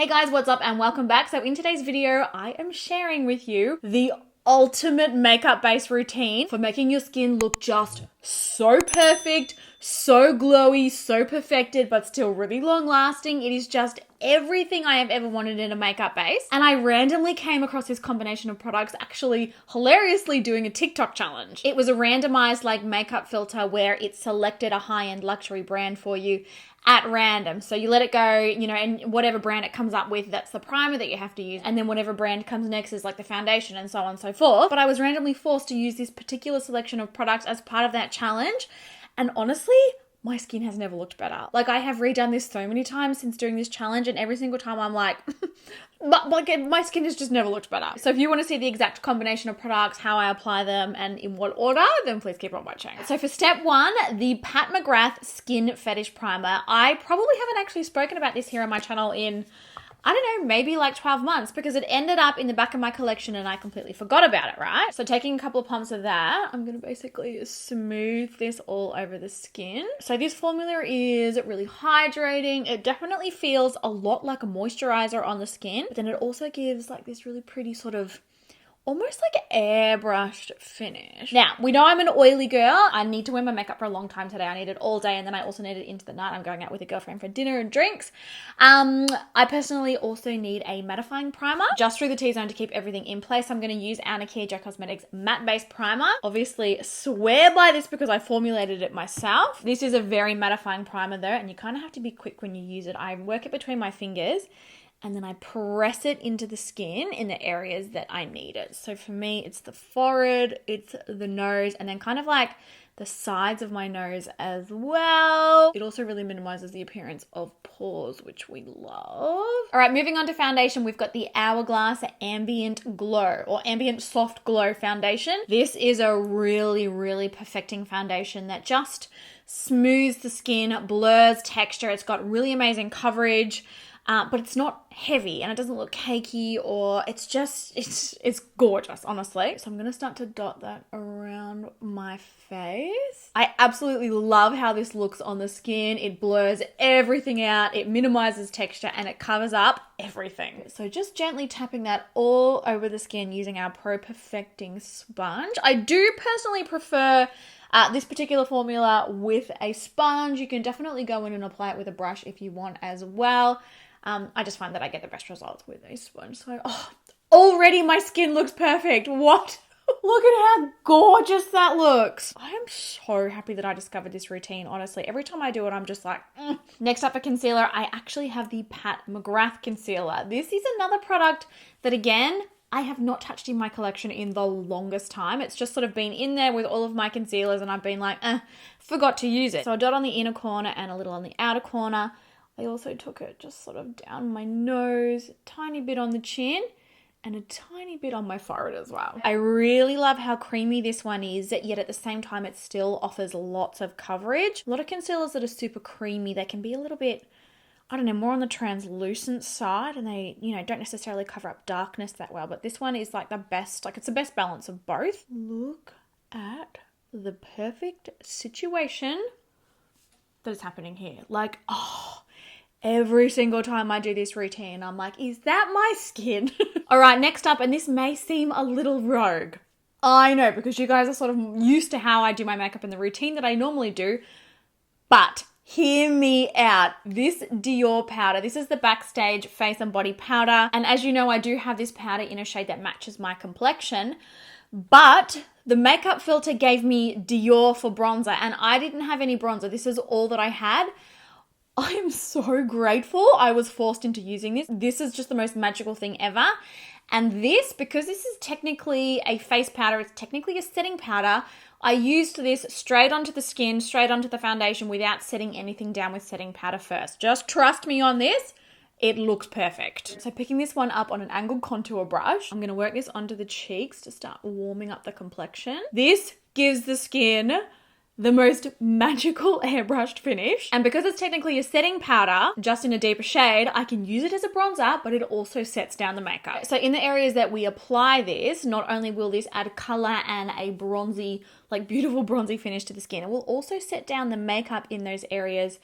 Hey guys, what's up and welcome back. So in today's video, I am sharing with you the ultimate makeup based routine for making your skin look just so perfect, so glowy, so perfected, but still really long lasting. It is just everything I have ever wanted in a makeup base. And I randomly came across this combination of products actually hilariously doing a TikTok challenge. It was a randomized makeup filter where it selected a high-end luxury brand for you at random. So you let it go, and whatever brand it comes up with, that's the primer that you have to use. And then whatever brand comes next is like the foundation and so on and so forth. But I was randomly forced to use this particular selection of products as part of that challenge. And honestly, my skin has never looked better. I have redone this so many times since doing this challenge, and every single time I'm like, my skin has just never looked better. So if you want to see the exact combination of products, how I apply them, and in what order, then please keep on watching. So for step one, the Pat McGrath Skin Fetish Primer. I probably haven't actually spoken about this here on my channel in, I don't know, maybe 12 months, because it ended up in the back of my collection and I completely forgot about it, right? So taking a couple of pumps of that, I'm going to basically smooth this all over the skin. So this formula is really hydrating. It definitely feels a lot like a moisturizer on the skin, but then it also gives this really pretty sort of almost airbrushed finish. Now, we know I'm an oily girl. I need to wear my makeup for a long time today. I need it all day, and then I also need it into the night. I'm going out with a girlfriend for dinner and drinks. I personally also need a mattifying primer just through the T-zone to keep everything in place. I'm going to use our Nikkia Cosmetics matte base primer. Obviously, swear by this because I formulated it myself. This is a very mattifying primer though, and you kind of have to be quick when you use it. I work it between my fingers, and then I press it into the skin in the areas that I need it. So for me, it's the forehead, it's the nose, and then kind of the sides of my nose as well. It also really minimizes the appearance of pores, which we love. All right, moving on to foundation, we've got the Hourglass Ambient Glow or Ambient Soft Glow Foundation. This is a really, really perfecting foundation that just smooths the skin, blurs texture. It's got really amazing coverage. But it's not heavy and it doesn't look cakey, or it's gorgeous, honestly. So I'm going to start to dot that around my face. I absolutely love how this looks on the skin. It blurs everything out, it minimizes texture, and it covers up everything. So just gently tapping that all over the skin using our Pro Perfecting sponge. I do personally prefer this particular formula with a sponge. You can definitely go in and apply it with a brush if you want as well. I just find that I get the best results with a sponge. So, already my skin looks perfect. What? Look at how gorgeous that looks. I am so happy that I discovered this routine, honestly. Every time I do it, I'm just like, Next up for concealer, I actually have the Pat McGrath concealer. This is another product that, again, I have not touched in my collection in the longest time. It's just sort of been in there with all of my concealers, and I've been like, forgot to use it. So I dot on the inner corner and a little on the outer corner. I also took it just sort of down my nose, a tiny bit on the chin, and a tiny bit on my forehead as well. I really love how creamy this one is, yet at the same time it still offers lots of coverage. A lot of concealers that are super creamy, they can be a little bit, I don't know, more on the translucent side, and they, don't necessarily cover up darkness that well. But this one is the best, it's the best balance of both. Look at the perfect situation that is happening here. Every single time I do this routine, I'm like, is that my skin? All right, next up, and this may seem a little rogue. I know, because you guys are sort of used to how I do my makeup and the routine that I normally do, but hear me out. This Dior powder, this is the Backstage Face and Body Powder. And as you know, I do have this powder in a shade that matches my complexion, but the makeup filter gave me Dior for bronzer, and I didn't have any bronzer. This is all that I had. I am so grateful I was forced into using this. This is just the most magical thing ever. And this, because this is technically a face powder, it's technically a setting powder, I used this straight onto the skin, straight onto the foundation without setting anything down with setting powder first. Just trust me on this. It looks perfect. So picking this one up on an angled contour brush, I'm going to work this onto the cheeks to start warming up the complexion. This gives the skin the most magical airbrushed finish. And because it's technically a setting powder, just in a deeper shade, I can use it as a bronzer, but it also sets down the makeup. So in the areas that we apply this, not only will this add color and a bronzy, beautiful bronzy finish to the skin, it will also set down the makeup in those areas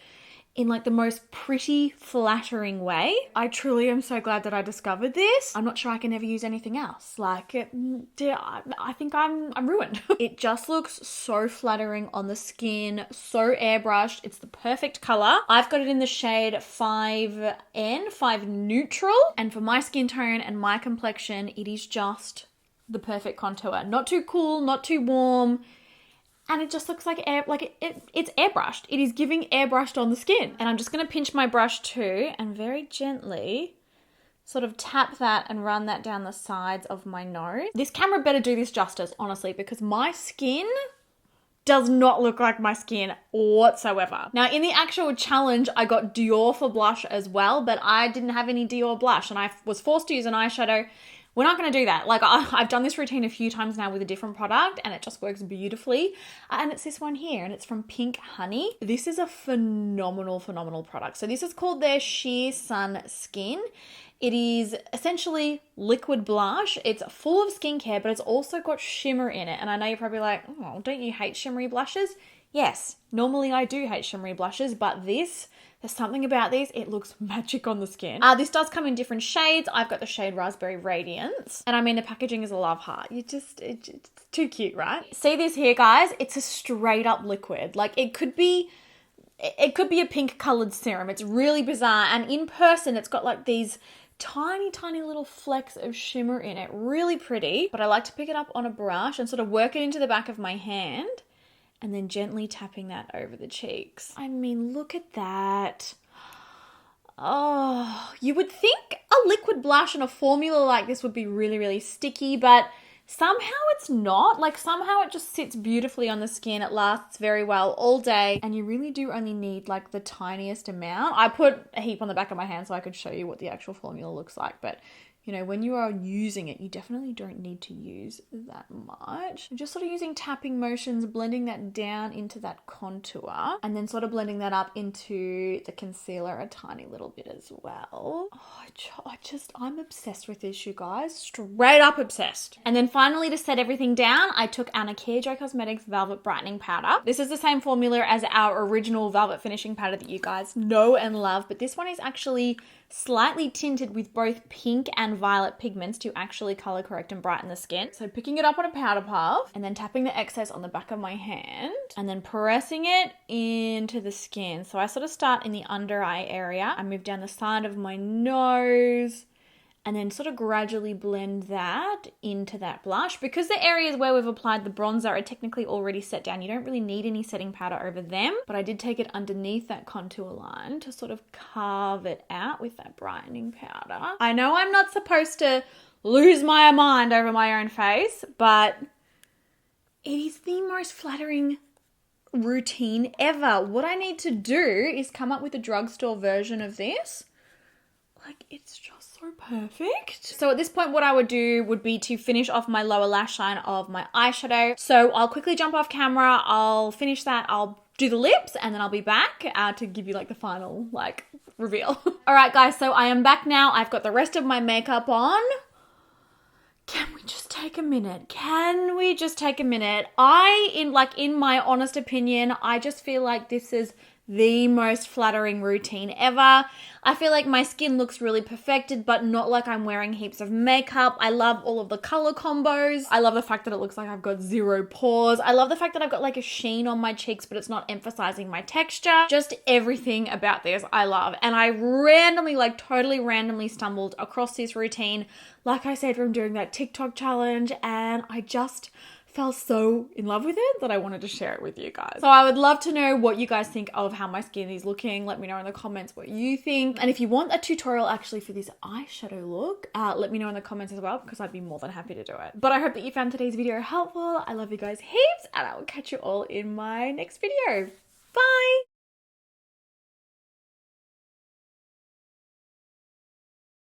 in like the most pretty, flattering way. I truly am so glad that I discovered this. I'm not sure I can ever use anything else. Like, I think I'm ruined. It just looks so flattering on the skin, so airbrushed. It's the perfect color. I've got it in the shade 5N, 5 Neutral. And for my skin tone and my complexion, it is just the perfect contour. Not too cool, not too warm. And it just looks like it's airbrushed. It is giving airbrushed on the skin. And I'm just going to pinch my brush too and very gently sort of tap that and run that down the sides of my nose. This camera better do this justice, honestly, because my skin does not look like my skin whatsoever. Now, in the actual challenge, I got Dior for blush as well, but I didn't have any Dior blush and I was forced to use an eyeshadow. We're not going to do that. Like, I've done this routine a few times now with a different product and it just works beautifully. And it's this one here and it's from Pink Honey. This is a phenomenal, phenomenal product. So this is called their Sheer Sun Skin. It is essentially liquid blush. It's full of skincare, but it's also got shimmer in it. And I know you're probably like, oh, don't you hate shimmery blushes? Yes, normally I do hate shimmery blushes, but there's something about these, it looks magic on the skin. This does come in different shades. I've got the shade Raspberry Radiance. And I mean, the packaging is a love heart. It's too cute, right? See this here, guys? It's a straight up liquid. Like, it could be a pink colored serum. It's really bizarre. And in person, it's got like these tiny, tiny little flecks of shimmer in it. Really pretty. But I like to pick it up on a brush and sort of work it into the back of my hand. And then gently tapping that over the cheeks. I mean, look at that. Oh, you would think a liquid blush and a formula like this would be really, really sticky, but somehow it's not. Like, somehow it just sits beautifully on the skin. It lasts very well all day. And you really do only need like the tiniest amount. I put a heap on the back of my hand so I could show you what the actual formula looks like. But you know, when you are using it, you definitely don't need to use that much. I'm just sort of using tapping motions, blending that down into that contour, and then sort of blending that up into the concealer a tiny little bit as well. Oh, I'm obsessed with this, you guys. Straight up obsessed. And then finally, to set everything down, I took our Nikkia Cosmetics Velvet Brightening Powder. This is the same formula as our original Velvet Finishing Powder that you guys know and love, but this one is actually slightly tinted with both pink and violet pigments to actually color correct and brighten the skin. So picking it up on a powder puff and then tapping the excess on the back of my hand and then pressing it into the skin. So I sort of start in the under eye area. I move down the side of my nose and then sort of gradually blend that into that blush. Because the areas where we've applied the bronzer are technically already set down, you don't really need any setting powder over them, but I did take it underneath that contour line to sort of carve it out with that brightening powder. I know I'm not supposed to lose my mind over my own face, but it is the most flattering routine ever. What I need to do is come up with a drugstore version of this. Like, it's just so perfect. So at this point, what I would do would be to finish off my lower lash line of my eyeshadow. So I'll quickly jump off camera. I'll finish that. I'll do the lips and then I'll be back to give you like the final like reveal. All right, guys. So I am back now. I've got the rest of my makeup on. Can we just take a minute? Can we just take a minute? In my honest opinion, I just feel like this is the most flattering routine ever. I feel like my skin looks really perfected, but not like I'm wearing heaps of makeup. I love all of the color combos. I love the fact that it looks like I've got zero pores. I love the fact that I've got like a sheen on my cheeks, but it's not emphasizing my texture. Just everything about this I love. And I totally randomly stumbled across this routine, like I said, from doing that TikTok challenge, and I just fell so in love with it that I wanted to share it with you guys. So I would love to know what you guys think of how my skin is looking. Let me know in the comments what you think. And if you want a tutorial actually for this eyeshadow look, let me know in the comments as well, because I'd be more than happy to do it. But I hope that you found today's video helpful. I love you guys heaps, and I will catch you all in my next video. Bye!